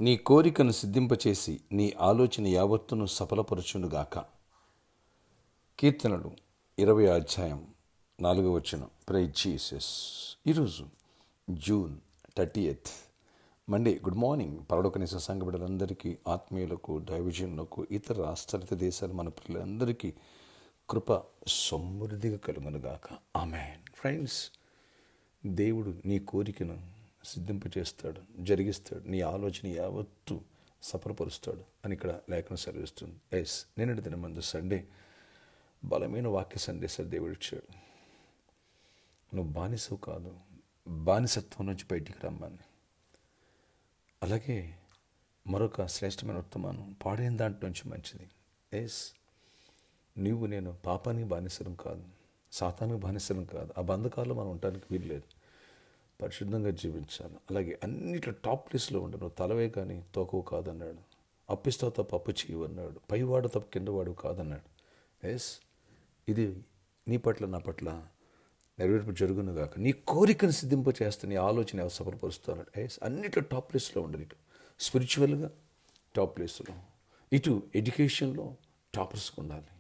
నీ కోరికను సిద్ధింపచేసి నీ ఆలోచన యావత్తును సఫలపరచునుగాక. కీర్తనలు 20 అధ్యాయం 4 ప్రైజ్ జీసస్. ఈరోజు జూన్ 30 మండే. Good morning. పరలోకనిస సంఘ బిడ్డలందరికీ, ఆత్మీయులకు, దైవజనులకు, ఇతర రాష్ట్ర దేశాల మన పిల్లలందరికీ కృప సమృద్ధిగా కలుగునుగాక. ఆమేన్. ఫ్రెండ్స్, దేవుడు నీ కోరికను సిద్ధింపచేస్తాడు, జరిగిస్తాడు, నీ ఆలోచన యావత్తు సఫలపరుస్తాడు అని ఇక్కడ లేఖనం సెలవిస్తుంది. నిన్నటి దినమందు సండే బలమైన వాక్య సందేశాలు దేవుడు ఇచ్చాడు. నువ్వు బానిసవు కాదు, బానిసత్వం నుంచి బయటికి రమ్మని. అలాగే మరొక శ్రేష్టమైన వర్తమానం, పాడైన దాంట్లో నుంచి మంచిది. నీవు నేను పాపానికి బానిసలం కాదు, సాతానికి బానిసలం కాదు. ఆ బంధకాల్లో మనం ఉండడానికి వీల్లేదు. పరిశుద్ధంగా జీవించాలి. అలాగే అన్నిట్లో టాప్ లిస్ట్లో ఉండు. నువ్వు తలవే కానీ తోకవు కాదన్నాడు. అప్పిస్తావు తప్ప అప్పు చేయవు అన్నాడు. పైవాడు తప్ప కిందవాడు కాదన్నాడు. ఇది నీ పట్ల నా పట్ల నెరవేర్పు జరుగునుగాక. నీ కోరికను సిద్ధింప చేస్తే నీ ఆలోచన ఎవరు సఫలపరుస్తాడు. అన్నిట్లో టాప్ ప్లేస్లో ఉండాలి. ఇటు స్పిరిచువల్గా టాప్ ప్లేస్లో, ఇటు ఎడ్యుకేషన్లో టాపర్స్గా ఉండాలి.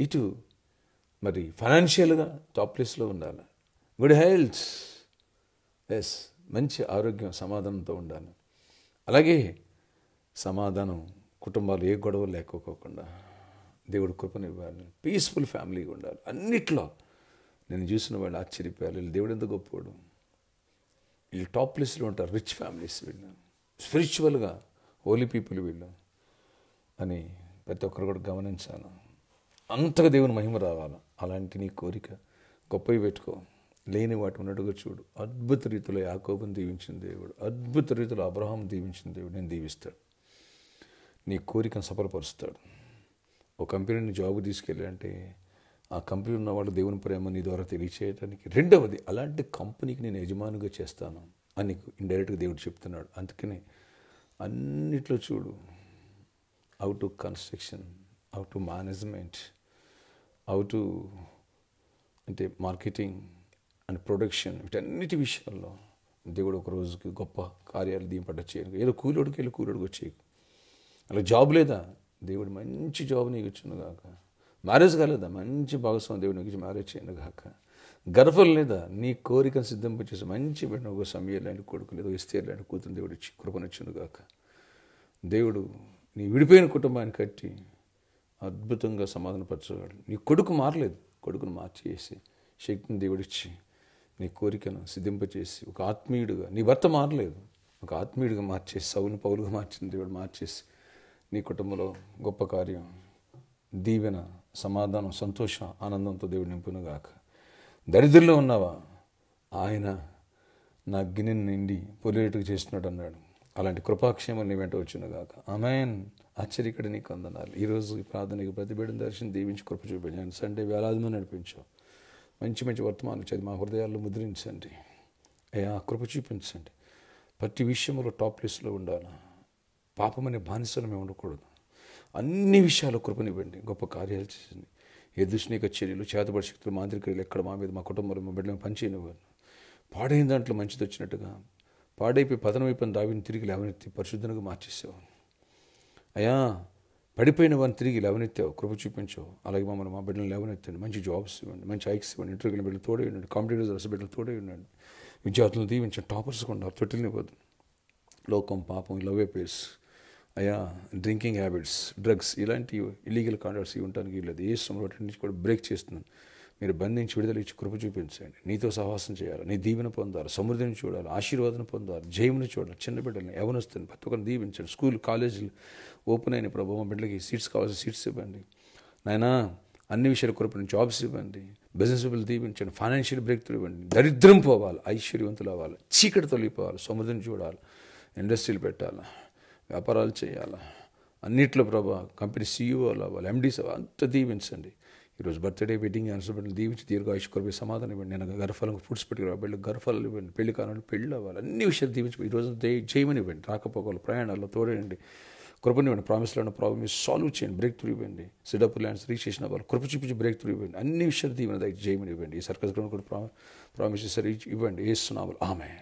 ఇటు మరి ఫైనాన్షియల్గా టాప్ ప్లేస్లో ఉండాలి. గుడ్ హెల్త్, మంచి ఆరోగ్యం, సమాధానంతో ఉండాలి. అలాగే సమాధానం, కుటుంబాలు ఏ గొడవలు లేకపోకుండా దేవుడు కృపనివ్వాలి. పీస్ఫుల్ ఫ్యామిలీగా ఉండాలి. అన్నిట్లో నేను చూసిన వాళ్ళు ఆశ్చర్యపోయాలి. వీళ్ళు దేవుడు ఎంత గొప్పవాడు, వీళ్ళు టాప్ ప్లేస్లో ఉంటారు. రిచ్ ఫ్యామిలీస్ వీళ్ళు, స్పిరిచువల్గా హోలీ పీపుల్ వీళ్ళు అని ప్రతి ఒక్కరు కూడా గమనించాలి. అంతగా దేవుని మహిమ రావాలి. అలాంటి నీ కోరిక గొప్పవి పెట్టుకో. లేని వాటి ఉన్నట్టుగా చూడు. అద్భుత రీతిలో యాకోబుని దీవించిన దేవుడు, అద్భుత రీతిలో అబ్రహాం దీవించిన దేవుడు నేను దీవిస్తాడు. నీ కోరికను సఫలపరుస్తాడు. ఒక కంపెనీని జాబ్ తీసుకెళ్ళాలంటే ఆ కంపెనీ ఉన్న వాళ్ళు దేవుని ప్రేమ నీ ద్వారా తెలియచేయడానికి. రెండవది, అలాంటి కంపెనీకి నేను యజమానిగా చేస్తాను అని నీకు ఇండైరెక్ట్గా దేవుడు చెప్తున్నాడు. అందుకనే అన్నిట్లో చూడు. How to construction, how to management, how to అంటే మార్కెటింగ్ అండ్ ప్రొడక్షన్, వీటన్నిటి విషయాల్లో దేవుడు ఒక రోజుకి గొప్ప కార్యాలు దీంపడ్డ చేయను. ఏదో కూలోడికి వెళ్ళి కూలోడికి వచ్చేయకు. అలా జాబ్ లేదా, దేవుడు మంచి జాబ్ నీకు ఇచ్చును గాక. మ్యారేజ్ కాలేదా, మంచి భాగస్వామి దేవుడు నీకు ఇచ్చి మ్యారేజ్ చేయను గాక. గర్భం లేదా, నీ కోరికను సిద్ధింపచేసి మంచి బిడ్డ, ఒక సమయం లాంటి కొడుకు లేదా ఇస్తే లాంటి కూతురు దేవుడు ఇచ్చి కృపనిచ్చును గాక. దేవుడు నీ విడిపోయిన కుటుంబాన్ని కట్టి అద్భుతంగా సమాధానపరచగలడు. నీ కొడుకు మారలేదు, కొడుకును మార్చేసి శక్తిని దేవుడిచ్చి నీ కోరికను సిద్ధింపచేసి ఒక ఆత్మీయుడిగా, నీ భర్త మారలేదు, ఒక ఆత్మీయుడిగా మార్చేసి, సౌలు పౌలుగా మార్చిన దేవుడు మార్చేసి నీ కుటుంబంలో గొప్ప కార్యం, దీవెన, సమాధానం, సంతోషం, ఆనందంతో దేవుడు నింపునుగాక. దరిద్రంలో ఉన్నావా, ఆయన నా గిన్నెని నిండి పొలిరేటుగా చేస్తున్నాడు అన్నాడు. అలాంటి కృపాక్షేమం నీ వెంట వచ్చునుగాక. ఆమేన్. ఆశ్చర్యకడ నీకు వందనాలు. ఈరోజు ఈ ప్రార్థనకి ప్రతి బిడ్డను దర్శనం దీవించి కృప చూపించండి. సండే వేలాది మంది నడిపించావు. మంచి మంచి వర్తమానం చదివి మా హృదయాల్లో ముద్రించండి. అయ్యా, కృప చూపించండి. ప్రతి విషయంలో టాప్ లిస్ట్లో ఉండాలి. పాపమనే బానిసలు మేము ఉండకూడదు. అన్ని విషయాలు కృపనివ్వండి. గొప్ప కార్యాలు చేసింది. ఏ దుష్నిక చర్యలు, చేతబడి శక్తులు, మాంత్రికలు ఎక్కడ మా మీద, మా కుటుంబంలో, మా బిడ్డలను పనిచేయనివ్వను. పాడైన దాంట్లో మంచిది వచ్చినట్టుగా, పాడైపోయి పతనమైపోయిన దావిని తిరిగి లేవనెత్తి పరిశుద్ధంగా మార్చేసావు. అయ్యా, పడిపోయిన వారిని తిరిగి లేవనెత్తావు, కృప చూపించావు. అలాగే మమ్మల్ని, మా బిడ్డలను లేవనెత్తండి. మంచి జాబ్స్ ఇవ్వండి, మంచి హైక్స్ ఇవ్వండి, ఇంటర్వ్యూల బిడ్డలు తోడే ఉండండి, కాంపిటేటివ్ బిడ్డలు తోడే ఉండండి. విద్యార్థులను దీవించండి, టాపర్స్ కొంటారు, తొట్టిల్నిపోదు. లోకం, పాపం, లవ్ అఫైర్స్, అయ్యా, డ్రింకింగ్ హ్యాబిట్స్, డ్రగ్స్, ఇలాంటి ఇల్లీగల్ కాంటాక్ట్స్ ఇవి ఉండటానికి వీళ్ళది. ఏ సమయంలో వాటి నుంచి కూడా బ్రేక్ చేస్తున్నాను. మీరు బంధించి విడుదల ఇచ్చి కృప చూపించండి. నీతో సహవాసం చేయాలి, నీ దీవెన పొందాలి, సమృద్ధిని చూడాలి, ఆశీర్వాదం పొందాలి, జయమును చూడాలి. చిన్న బిడ్డలని, యవనస్తుని ప్రతి ఒక్కరిని దీవించండి. స్కూల్, కాలేజీలు ఓపెన్ అయిన ప్రభావ, మా బిడ్డలకి సీట్స్ కావాల్సిన సీట్స్ ఇవ్వండి నాయనా. అన్ని విషయాలు కృపని, జాబ్స్ ఇవ్వండి, బిజినెస్ పీపుల్ దీవించండి, ఫైనాన్షియల్ బ్రేక్ త్రూ ఇవ్వండి. దరిద్రం పోవాలి, ఐశ్వర్యవంతులు అవ్వాలి, చీకటి తొలగిపోవాలి, సమృద్ధిని చూడాలి, ఇండస్ట్రీలు పెట్టాలి, వ్యాపారాలు చేయాలి. అన్నిట్లో ప్రభా కంపెనీ సీఈఓలు అవ్వాలి, ఎండీస్ అవ్వాలి. అంత దీవించండి. ఈరోజు బర్త్డే, వెడ్డింగ్ యానివర్సరీ దీవించి దీర్ఘాయుష్ కొరపై సమాధానం ఇవ్వండి. నేను గర్భఫలం ఫుడ్స్ పెట్టుకురా, బిడ్డలకు గర్భఫలాలు ఇవ్వండి, పెళ్లి కానులు పెళ్ళి అవ్వాలి. అన్ని విషయాలు దీవించి ఈరోజు చేయమని ఇవ్వండి. రాకపోకలు, ప్రయాణాల్లో తోడేయండి, కృపనివ్వండి. ప్రామిస్లో ప్రాబ్లమ్ సాల్వ్ చేయండి, బ్రేక్ త్రూ ఇవ్వండి. సిడప్ ల్యాండ్స్ రిజిస్ట్రేషన్ అవ్వాలి, కృప చూపించి బ్రేక్ త్రూ ఇవ్వండి. అన్ని విషయాలు దీవెన దయచేసి చేయమని ఇవ్వండి. ఈ సర్కస్ గ్రౌండ్ కూడా ప్రామిస్ ఇవ్వండి. ఏస్తున్నాము. ఆమేన్.